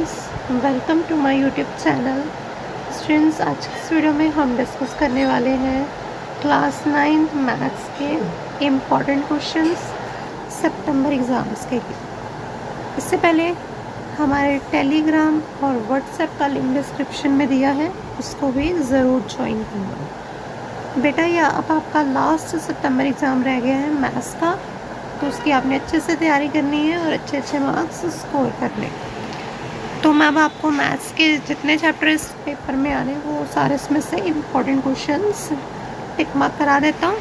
Students, welcome to my YouTube channel. Students, आज की इस वीडियो में हम डिस्कस करने वाले हैं क्लास 9 मैथ्स के इम्पॉर्टेंट क्वेश्चंस सितंबर एग्ज़ाम्स के लिए। इससे पहले हमारे टेलीग्राम और व्हाट्सएप का लिंक डिस्क्रिप्शन में दिया है, उसको भी ज़रूर ज्वाइन करना। बेटा, यह अब आपका लास्ट सितंबर एग्ज़ाम रह गया है मैथ्स का, तो उसकी आपने अच्छे से तैयारी करनी है और अच्छे अच्छे मार्क्स स्कोर करने। तो मैं अब आपको मैथ्स के जितने चैप्टर इस पेपर में आ रहे हैं वो सारे इसमें से इम्पोर्टेंट क्वेश्चंस टिक मार्क करा देता हूँ।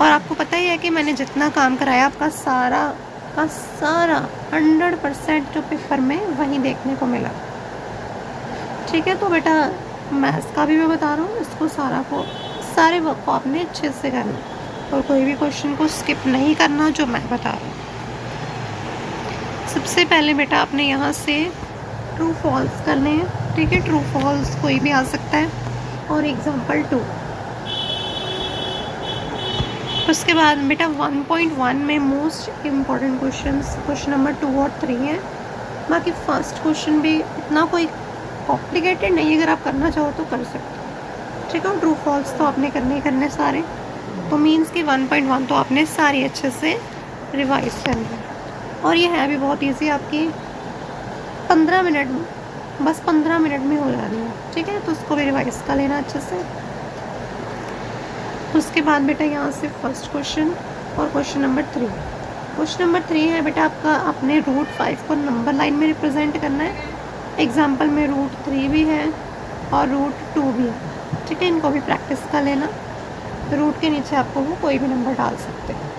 और आपको पता ही है कि मैंने जितना काम कराया आपका सारा का सारा 100% जो पेपर में वहीं देखने को मिला। ठीक है, तो बेटा मैथ्स का भी मैं बता रहा हूँ, इसको सारे वर्क को आपने अच्छे से करना और कोई भी क्वेश्चन को स्किप नहीं करना जो मैं बता रहा हूँ। सबसे पहले बेटा आपने यहाँ से ट्रू फॉल्स करने हैं। ठीक है, ट्रू फॉल्स कोई भी आ सकता है और एग्जाम्पल 2। उसके बाद बेटा 1.1 में मोस्ट इम्पॉर्टेंट क्वेश्चन नंबर 2 और 3 हैं। बाकी फर्स्ट क्वेश्चन भी इतना कोई कॉम्प्लिकेटेड नहीं, अगर आप करना चाहो तो कर सकते हो। ठीक है, ट्रू फॉल्स तो आपने करने ही करने सारे, तो मीन्स कि 1.1 तो आपने सारी अच्छे से रिवाइज करनी है। और ये है भी बहुत ईजी, आपकी 15 मिनट में, बस 15 मिनट में हो जानी है। ठीक है, तो उसको भी रिवाइज कर लेना अच्छे से। उसके बाद बेटा यहाँ से फर्स्ट क्वेश्चन और क्वेश्चन नंबर 3। क्वेश्चन नंबर 3 है बेटा आपका, अपने रूट 5 को नंबर लाइन में रिप्रेजेंट करना है। एग्जाम्पल में रूट 3 भी है और रूट 2 भी है। ठीक है, इनको भी प्रैक्टिस कर लेना। रूट के नीचे आपको वो कोई भी नंबर डाल सकते हैं।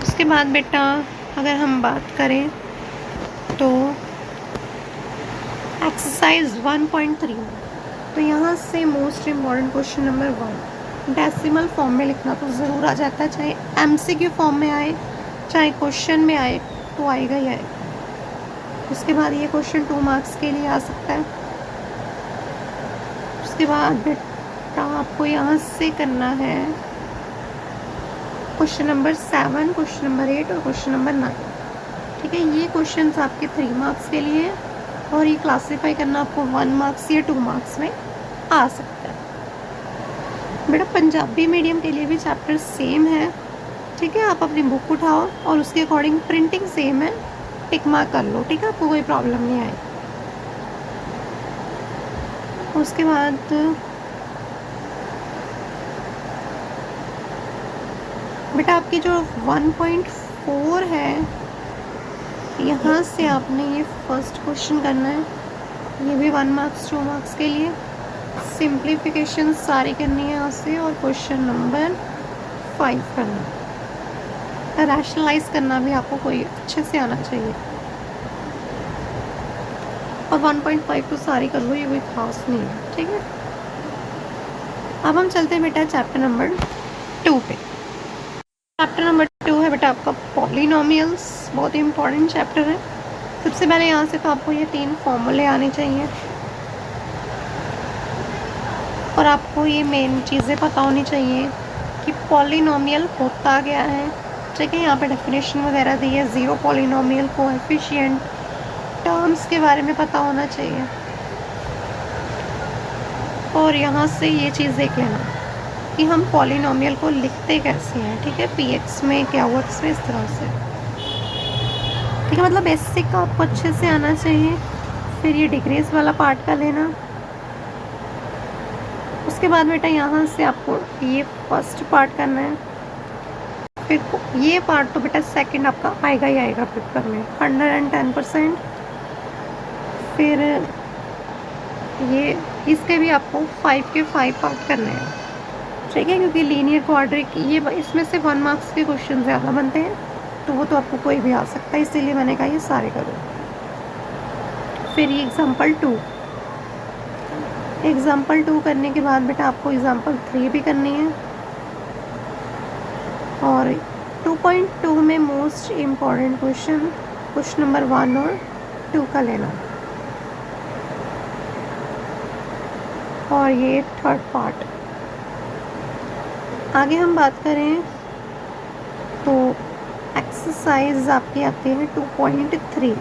उसके बाद बेटा अगर हम बात करें तो एक्सरसाइज 1.3 तो यहाँ से most important question number 1 decimal form में लिखना तो ज़रूर आ जाता है, चाहे एमसीक्यू फॉर्म में आए चाहे क्वेश्चन में आए तो आएगा ही आएगा। उसके बाद ये क्वेश्चन 2 मार्क्स के लिए आ सकता है। उसके बाद बेटा आपको यहाँ से करना है क्वेश्चन नंबर 7, क्वेश्चन नंबर 8 और क्वेश्चन नंबर 9। ठीक है, ये क्वेश्चंस आपके 3 मार्क्स के लिए और ये क्लासीफाई करना आपको 1 मार्क्स या 2 मार्क्स में आ सकता है। बेटा पंजाबी मीडियम के लिए भी चैप्टर सेम है। ठीक है, आप अपनी बुक उठाओ और उसके अकॉर्डिंग प्रिंटिंग सेम है, टिक मार्क कर लो। ठीक है, आपको कोई प्रॉब्लम नहीं आएगी। उसके बाद बेटा आपकी जो 1.4 है, यहाँ से आपने ये फर्स्ट क्वेश्चन करना है। ये भी 1 मार्क्स 2 मार्क्स के लिए। सिंप्लीफिकेशन सारी करनी है यहाँ से और क्वेश्चन नंबर 5 करना है। रैशनलाइज करना भी आपको कोई अच्छे से आना चाहिए। और 1.5 तो सारी कर लो, ये कोई खास नहीं है। ठीक है, अब हम चलते हैं बेटा चैप्टर नंबर 2 पे। चैप्टर नंबर 2 है बेटा आपका पॉलिनोमियल्स, बहुत ही इंपॉर्टेंट चैप्टर है। सबसे पहले यहाँ से तो आपको ये 3 फॉर्मूले आने चाहिए और आपको ये मेन चीज़ें पता होनी चाहिए कि पॉलिनोमियल होता क्या है। ठीक है, यहाँ पे डेफिनेशन वगैरह दी है, ज़ीरो पॉलिनोमियल, कोएफिशिएंट, टर्म्स के बारे में पता होना चाहिए। और यहाँ से ये चीज़ देख लेना कि हम पॉलिनोमियल को लिखते कैसे हैं। ठीक है, px में, qx में, इस तरह से। ठीक है, मतलब बेसिक आपको अच्छे से आना चाहिए। फिर ये डिग्रीज वाला पार्ट का लेना। उसके बाद बेटा यहाँ से आपको ये फर्स्ट पार्ट करना है। फिर ये पार्ट तो बेटा सेकंड आपका आएगा ही आएगा पेपर में 110%। फिर ये इसके भी आपको 5 के 5 पार्ट करने हैं। ठीक है, क्योंकि लीनियर क्वाड्रिक ये इसमें से 1 मार्क्स के क्वेश्चन ज़्यादा बनते हैं, तो वो तो आपको कोई भी आ सकता है, इसीलिए मैंने कहा ये सारे करो। फिर ये एग्जाम्पल 2 करने के बाद बेटा आपको एग्जाम्पल 3 भी करनी है। और 2.2 में मोस्ट इम्पॉर्टेंट क्वेश्चन नंबर 1 और 2 का लेना। और ये थर्ड पार्ट। आगे हम बात करें तो एक्सरसाइज आपकी आती है 2.3।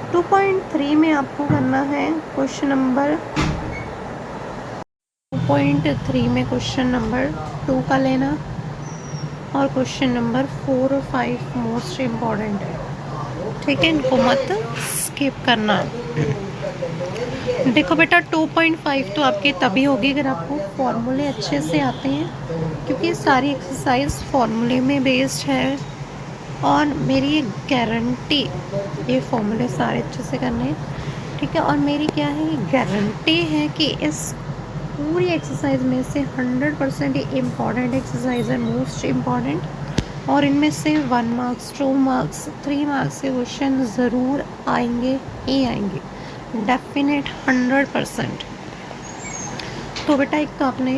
2.3 में आपको करना है क्वेश्चन नंबर 2.3 में क्वेश्चन नंबर 2 का लेना, और क्वेश्चन नंबर 4 और 5 मोस्ट इम्पॉर्टेंट है, ठीक है, इनको मत स्किप करना। देखो बेटा 2.5 तो आपके तभी होगी अगर आपको फॉर्मूले अच्छे से आते हैं, क्योंकि सारी एक्सरसाइज फॉर्मूले में बेस्ड है, और मेरी ये गारंटी, ये फॉर्मूले सारे अच्छे से करने हैं, ठीक है, और मेरी क्या है, ये गारंटी है कि इस पूरी एक्सरसाइज में से 100% ये इम्पॉर्टेंट एक्सरसाइज है, मोस्ट इम्पॉर्टेंट, और इनमें से 1 मार्क्स 2 मार्क्स 3 मार्क्स के क्वेश्चन ज़रूर आएंगे ही आएंगे, डेफिनेट 100%। तो बेटा एक तो आपने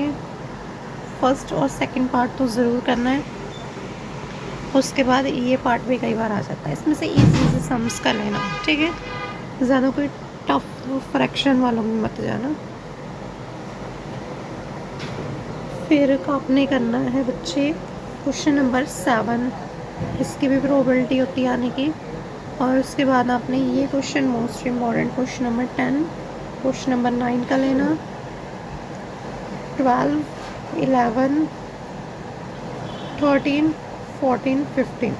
फर्स्ट और सेकंड पार्ट तो ज़रूर करना है, उसके बाद ये पार्ट भी कई बार आ जाता है, इसमें से इजी से सम्स कर लेना, ठीक है, ज़्यादा कोई टफ फ्रैक्शन वालों में मत जाना। फिर आपने करना है बच्चे क्वेश्चन नंबर 7, इसकी भी प्रोबेबिलिटी होती है आने की, और उसके बाद आपने ये question most important question number 10, question number 9 का लेना, 12, 11, 13, 14, 15,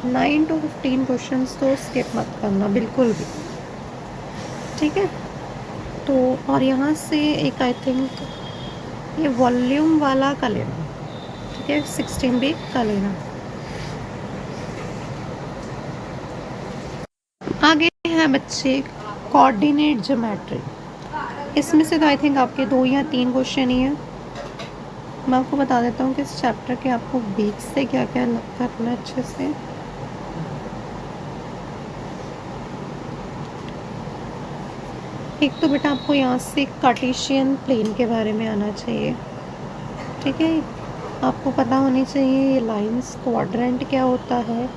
9 to 15 क्वेश्चंस तो स्किप मत करना बिल्कुल भी, ठीक है। तो और यहाँ से एक आई थिंक ये वॉल्यूम वाला का लेना, ठीक है, 16 भी का लेना। आगे है बच्चे कोऑर्डिनेट ज्योमेट्री, इसमें से तो आई थिंक आपके 2 या 3 क्वेश्चन ही हैं। मैं आपको बता देता हूँ कि इस चैप्टर के आपको बीच से क्या क्या करना है अच्छे से। एक तो बेटा आपको यहाँ से कार्टेशियन प्लेन के बारे में आना चाहिए, ठीक है, आपको पता होनी चाहिए ये लाइंस क्वाड्रेंट क्या होता है,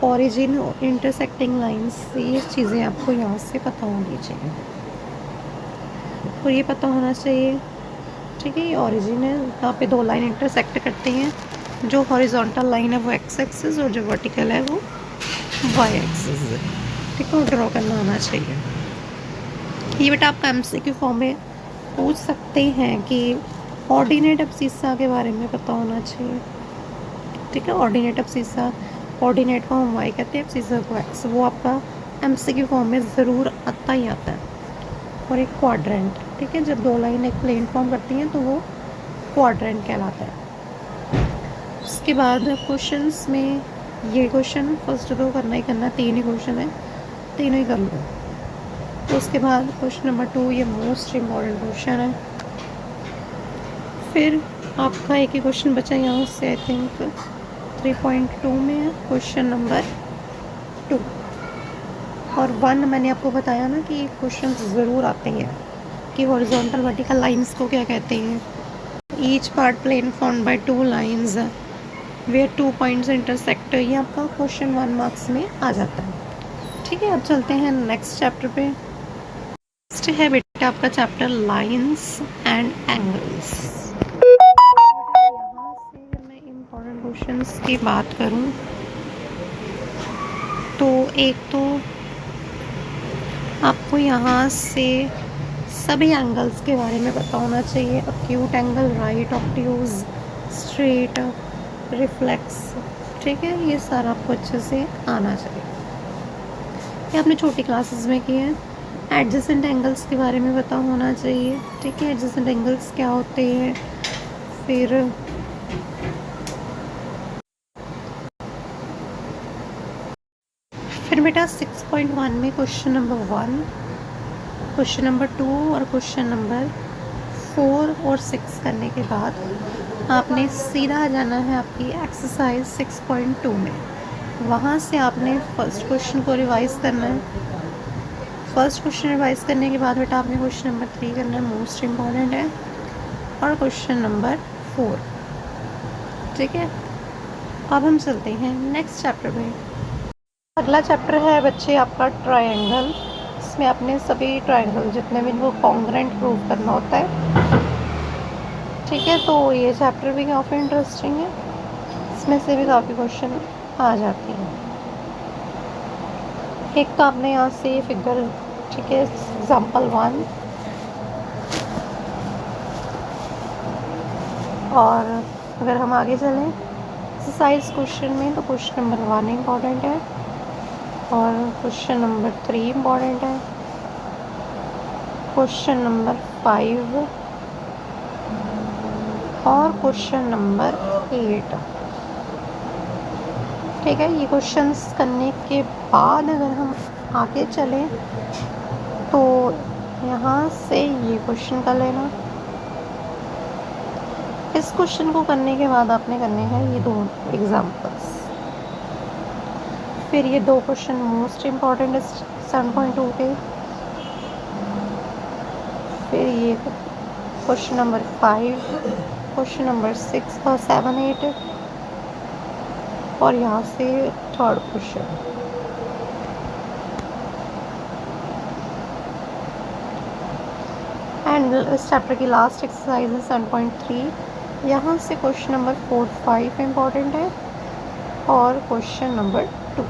ओरिजिन इंटरसेक्टिंग लाइंस, ये चीज़ें आपको यहाँ से पता होनी चाहिए, और ये पता होना चाहिए, ठीक है, ये ओरिजिन है, यहाँ पे 2 लाइन इंटरसेक्ट करती हैं, जो हॉरिजॉन्टल लाइन है वो एक्स एक्सिस और जो वर्टिकल है वो वाई एक्सिस है, ठीक है, ड्रॉ करना आना चाहिए। ये बेटा आपका एमसीक्यू फॉर्म में पूछ सकते हैं कि ऑर्डिनेट अब्सिस्सा के बारे में पता होना चाहिए, ठीक है, ऑर्डिनेट अब्सिस्सा, ऑर्डिनेट को हम वाई कहते हैं, अब्सिस्सा को एक्स, वो आपका एमसीक्यू फॉर्म में ज़रूर आता ही आता है। और एक क्वाड्रेंट, ठीक है, जब 2 लाइन एक प्लेन फॉर्म करती हैं तो वो क्वाड्रेंट कहलाता है। उसके बाद क्वेश्चंस में ये क्वेश्चन फर्स्ट तो करना ही करना, 3 ही क्वेश्चन है, तीनों ही कर लो। तो उसके बाद क्वेश्चन नंबर 2 ये मोस्ट इम्पॉर्टेंट क्वेश्चन है। फिर आपका एक ही क्वेश्चन बचा यहाँ से, आई थिंक 3.2 में है, क्वेश्चन नंबर 2 और 1 मैंने आपको बताया ना कि क्वेश्चन ज़रूर आते हैं कि हॉरिजॉन्टल वर्टिकल लाइंस को क्या कहते हैं, each part plane formed by 2 lines where 2 points intersect, ये आपका क्वेश्चन 1 मार्क्स में आ जाता है, ठीक है। अब चलते हैं नेक्स्ट चैप्टर पे। नेक्स्ट है बेटा आपका चैप्टर लाइंस एंड एंगल्स। यहाँ से अगर मैं इम्पोर्टेंट क्वेश्चंस की बात करूँ तो एक तो आपको यहाँ से सभी एंगल्स के बारे में पता होना चाहिए, acute angle, right obtuse, straight, reflex, ठीक है, ये सारा आपको अच्छे से आना चाहिए, ये आपने छोटी क्लासेस में किए हैं। एडजेसेंट एंगल्स के बारे में पता होना चाहिए, ठीक है, एडजेसेंट एंगल्स क्या होते हैं। फिर बेटा 6.1 में क्वेश्चन नंबर 1, क्वेश्चन नंबर 2 और क्वेश्चन नंबर 4 और 6 करने के बाद आपने सीधा जाना है आपकी एक्सरसाइज 6.2 में, वहाँ से आपने फर्स्ट क्वेश्चन को रिवाइज़ करना है। फर्स्ट क्वेश्चन रिवाइज़ करने के बाद बेटा आपने क्वेश्चन नंबर 3 करना है, मोस्ट इम्पॉर्टेंट है, और क्वेश्चन नंबर 4, ठीक है। अब हम चलते हैं नेक्स्ट चैप्टर में। अगला चैप्टर है बच्चे आपका ट्रायंगल, इसमें आपने सभी ट्रायंगल जितने भी इनको कॉन्ग्रेंट प्रूव करना होता है, ठीक है। तो ये चैप्टर भी काफ़ी इंटरेस्टिंग है, इसमें से भी काफ़ी क्वेश्चन आ जाते हैं। एक तो आपने यहाँ से फिगर, ठीक है, एग्जाम्पल 1, और अगर हम आगे चलें एक्सरसाइज क्वेश्चन में, तो क्वेश्चन नंबर 1 इम्पॉर्टेंट है और क्वेश्चन नंबर 3 इम्पॉर्टेंट है, क्वेश्चन नंबर 5 और क्वेश्चन नंबर 8। ठीक है, ये क्वेश्चंस करने के बाद अगर हम आगे चलें तो यहाँ से ये क्वेश्चन कर लेना। इस क्वेश्चन को करने के बाद आपने करने हैं ये दो एग्जाम्पल्स। फिर ये दो क्वेश्चन मोस्ट इम्पॉर्टेंट है 7.2 के। फिर ये क्वेश्चन नंबर 5, क्वेश्चन नंबर 6 और 7, 8 और यहाँ से थर्ड क्वेश्चन। एंड इस चैप्टर की लास्ट एक्सरसाइज है 7.3। यहाँ से क्वेश्चन नंबर 4, 5 इम्पॉर्टेंट है और क्वेश्चन नंबर 2।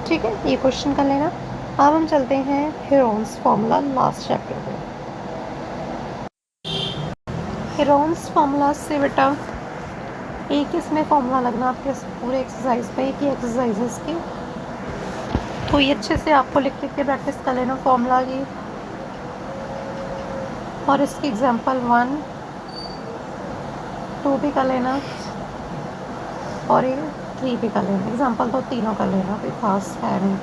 ठीक है, ये क्वेश्चन कर लेना। अब हम चलते हैं हेरोन्स फार्मूला लास्ट चैप्टर में। हेरोन्स फार्मूला से बेटा एक इसमें फार्मूला लगना आपके पूरे एक्सरसाइज पे, एक ही एक्सरसाइजेस की, तो ये अच्छे से आपको लिख के प्रैक्टिस कर लेना फार्मूला की। और इसकी एग्जांपल 1, 2 भी कर लेना और ये 3 भी कर लेना। एग्जांपल तो तीनों कर लेना, कोई खास है नहीं।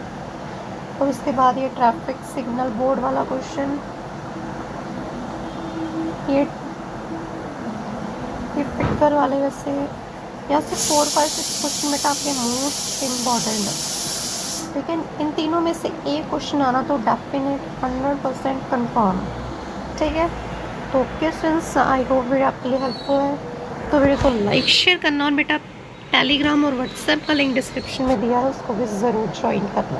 तो इसके बाद ये ट्रैफिक सिग्नल बोर्ड वाला क्वेश्चन, ये फिगर वाले वैसे यहाँ से 4, 5, 6 क्वेश्चन बेटा आपके मोस्ट इम्पॉर्टेंट है, लेकिन इन तीनों में से एक क्वेश्चन आना तो डेफिनेट 100% कन्फर्म। ठीक है, तो क्वेश्चंस आई होप वीडियो आपके लिए हेल्पफुल है। तो वीडियो को लाइक शेयर करना और बेटा टेलीग्राम और व्हाट्सएप का लिंक डिस्क्रिप्शन में दिया है, उसको भी ज़रूर ज्वाइन करना।